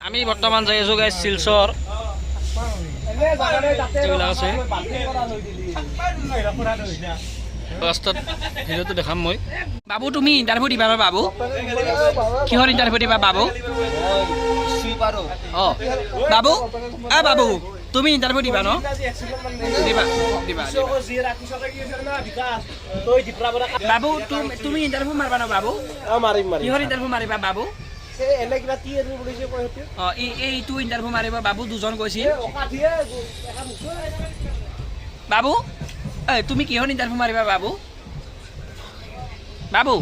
আমি বৰ্তমান যাই আছোঁ গাইজ শিলচৰ এইবিলাক আছে ৰাস্তাত ভিডিঅ'টো দেখাম মই। বাবু তুমি ইণ্টাৰভিউ দিবা ন বাবু? কিহৰ ইণ্টাৰভিউ দিবা বাবু? অঁ বাবু বাবু তুমি ইণ্টাৰভিউ দিবা ন? দিবা দিবা বাবু তুমি ইণ্টাৰভিউ মাৰিবা ন বাবু? কিহৰ ইণ্টাৰভিউ মাৰিবা বাবু? এইটো ইণ্টাৰভিউ মাৰিব বাবু দুজন গৈছিল। বাবু তুমি কিহৰ ইণ্টাৰভিউ মাৰিবা বাবু? বাবু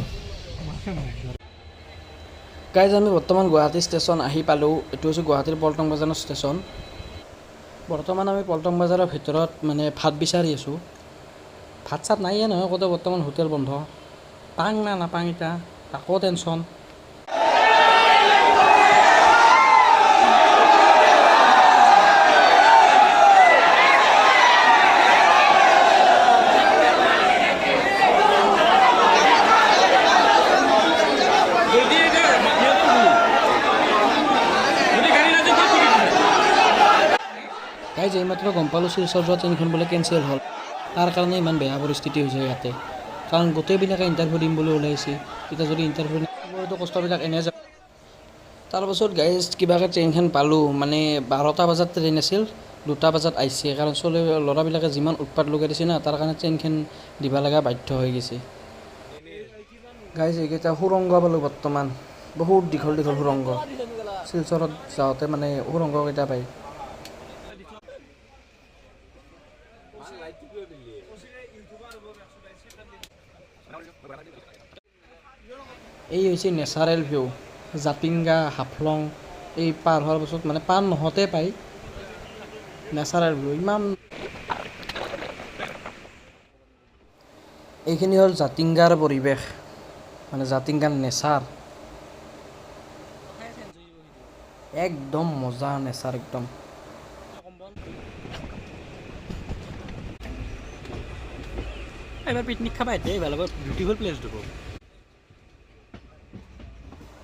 গাইজ আমি বৰ্তমান গুৱাহাটী ষ্টেচন আহি পালোঁ। এইটো হৈছে গুৱাহাটীৰ পল্টন বজাৰৰ ষ্টেচন। বৰ্তমান আমি পল্টন বজাৰৰ ভিতৰত মানে ভাত বিচাৰি আছোঁ। ভাত চাত নাইয়ে নহয় ক'তো, বৰ্তমান হোটেল বন্ধ। পাং না নাপাং এতিয়া আকৌ টেনশ্যন। গাইজ এইমাত্ৰ গম পালোঁ শিলচৰ যোৱা ট্ৰেইনখন বোলে কেঞ্চেল হ'ল। তাৰ কাৰণে ইমান বেয়া পৰিস্থিতি হৈছে ইয়াতে, কাৰণ গোটেইবিলাকে ইণ্টাৰভিউ দিম বুলি ওলাইছে। এতিয়া যদি ইণ্টাৰভিউ নকৰেতো কষ্টবিলাক এনে যাব। তাৰপাছত গাইজ কিবাকৈ ট্ৰেইনখন পালোঁ, মানে 12টা বজাত ট্ৰেইন আছিল, 2টা বজাত আহিছে। কাৰণ ল'ৰাবিলাকে যিমান উৎপাত লগাই দিছে না, তাৰ কাৰণে ট্ৰেইনখন দিব লগা বাধ্য হৈ গৈছে। গাইজ এইকেইটা সুৰংগ পালোঁ বৰ্তমান, বহুত দীঘল দীঘল সুৰংগ। শিলচৰত যাওঁতে মানে সুৰংগকেইটা পায়। এই হৈছে নেচাৰেল ভিউ। জাতিংগা হাফলং এই পাৰ হোৱাৰ পাছত মানে পাৰ নহওঁতে পায় নেচাৰেল ভিউ ইমান। এইখিনি হ'ল জাতিংগাৰ পৰিৱেশ, মানে জাতিংগাৰ নেচাৰ একদম মজা নেচাৰ একদম। এবাৰ পিকনিক খাবা এতিয়া ভাল হ'ব, বিউটিফুল প্লেচ দেখোন।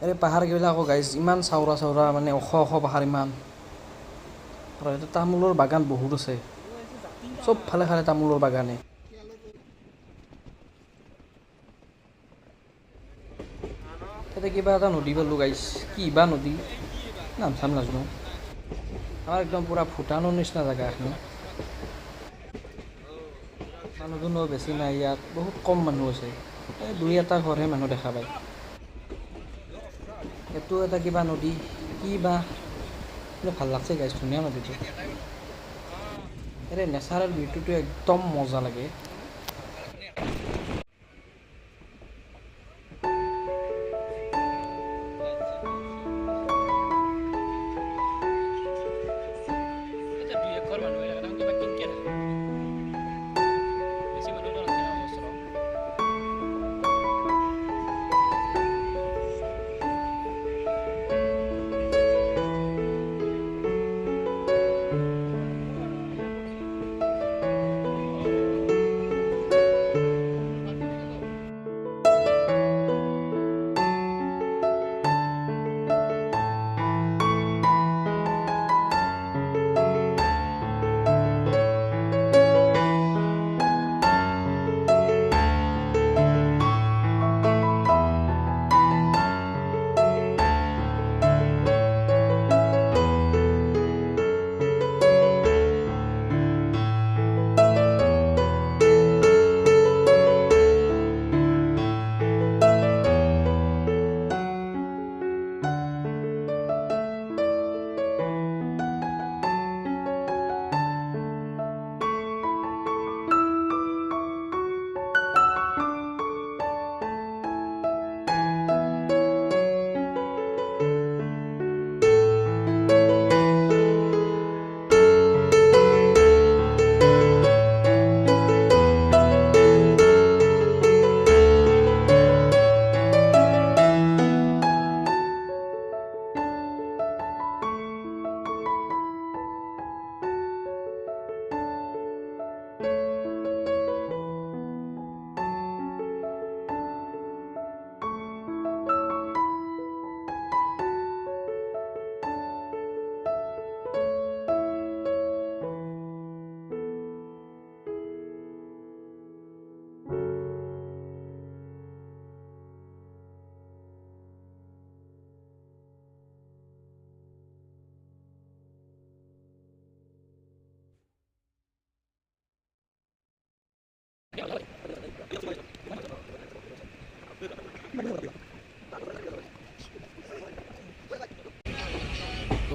এই পাহাৰবিলাক আকৌ গাইজ ইমান চাউৰা চাউৰা, মানে ওখ ওখ পাহাৰ ইমান। আৰু ইয়াতে তামোলৰ বাগান বহুত আছে, চবফালে খালে তামোলৰ বাগানে। তাতে কিবা এটা নদী পালোঁ গাইজ, কি বা নদী নাম চাম নাজানো। আমাৰ একদম পূৰা ভূটানৰ নিচিনা জেগা এখন। মানুহ দুনুহ বেছি নাই ইয়াত, বহুত কম মানুহ আছে। এই 2-এটা ঘৰহে মানুহ দেখা পায়। এইটো এটা কিবা নদী, কি বা ভাল লাগছে গাইজ, ধুনীয়া নদীটো। এই নেচাৰেল ভিউটো একদম মজা লাগে।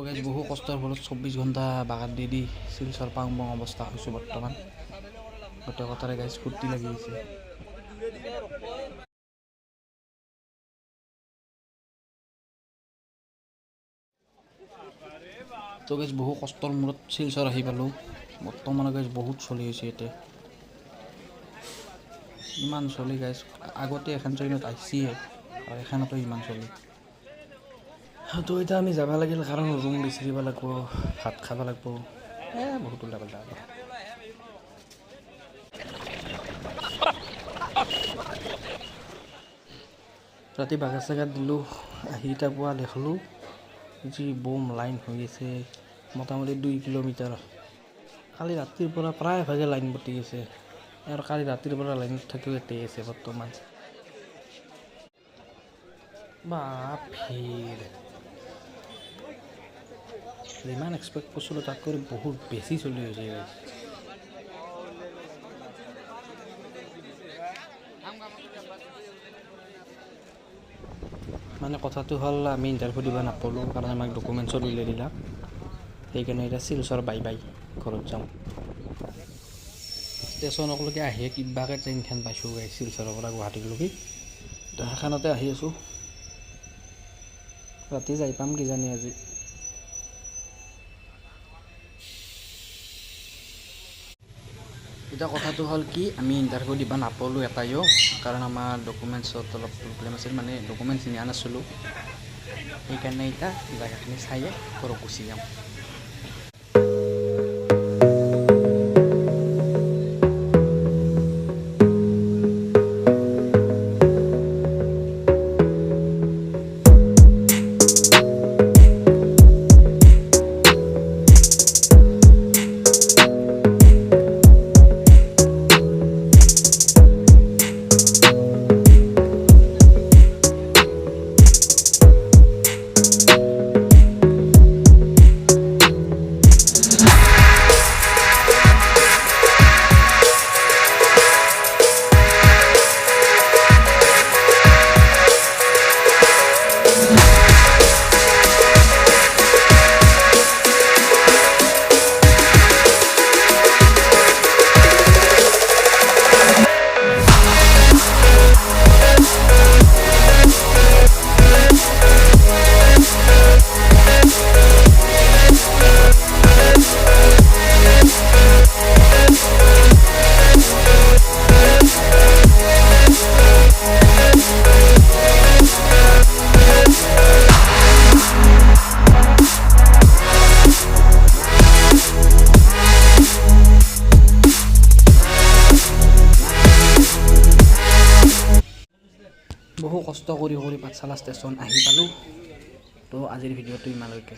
গাইজ বহু কষ্টৰ ফলত 24 ঘণ্টা বাগান দি শিলচৰ পাং বং অৱস্থা হৈছোঁ বৰ্তমান। গোটেই কথাৰে গাইজ ফূৰ্তি লাগি আছে। তো গাইজ বহু কষ্টৰ মূৰত শিলচৰ আহি পালোঁ। বৰ্তমান গাইজ বহুত চলি হৈছে ইয়াতে, ইমান চলি গাইজ। আগতে এখন ট্ৰেইনত আহিছিয়ে আৰু এখনতো ইমান চলি। তো এতিয়া আমি যাব লাগিল, কাৰণ ৰুম বিচাৰিব লাগিব, ভাত খাব লাগিব, বহুত ওলাব লাগিব। ৰাতি বাগাৰ চাগাৰ দিলোঁ, আহি এতিয়া পুৱা দেখিলোঁ যি বম লাইন হৈ আছে মোটামুটি 2 কিলোমিটাৰ। কালি ৰাতিৰ পৰা প্ৰায়ভাগে লাইন বতি আছে, আৰু কালি ৰাতিৰ পৰা লাইনত থাকিও এতেই আছে বৰ্তমান। ভিৰ যিমান এক্সপেক্ট কৰিছিলোঁ তাতকৈ বহুত বেছি চলি হৈছে। মানে কথাটো হ'ল আমি ইণ্টাৰভিউ দিব নাপালোঁ, কাৰণ আমাক ডকুমেণ্টছত উলিয়াই দিলা। সেইকাৰণে এতিয়া শিলচৰ বাই ঘৰত যাওঁ। ষ্টেচনলৈকে আহি কিবাকৈ ট্ৰেইনখন পাইছোঁ গাইজ, শিলচৰৰ পৰা গুৱাহাটীলৈকে। সেইখনতে আহি আছোঁ, ৰাতি যাই পাম কিজানি আজি। এতিয়া কথাটো হ'ল কি, আমি ইণ্টাৰভিউ দিব নাপালোঁ এটাইও, কাৰণ আমাৰ ডকুমেণ্টছত অলপ প্ৰব্লেম আছিল, মানে ডকুমেণ্টছ নিয়া নাছিলোঁ। সেইকাৰণে এতিয়া জেগাখিনি চায়ে ঘৰত গুচি যাম। বহু কষ্ট কৰি পাঠশালা ষ্টেচন আহি পালোঁ। তো আজিৰ ভিডিঅ'টো ইমানলৈকে।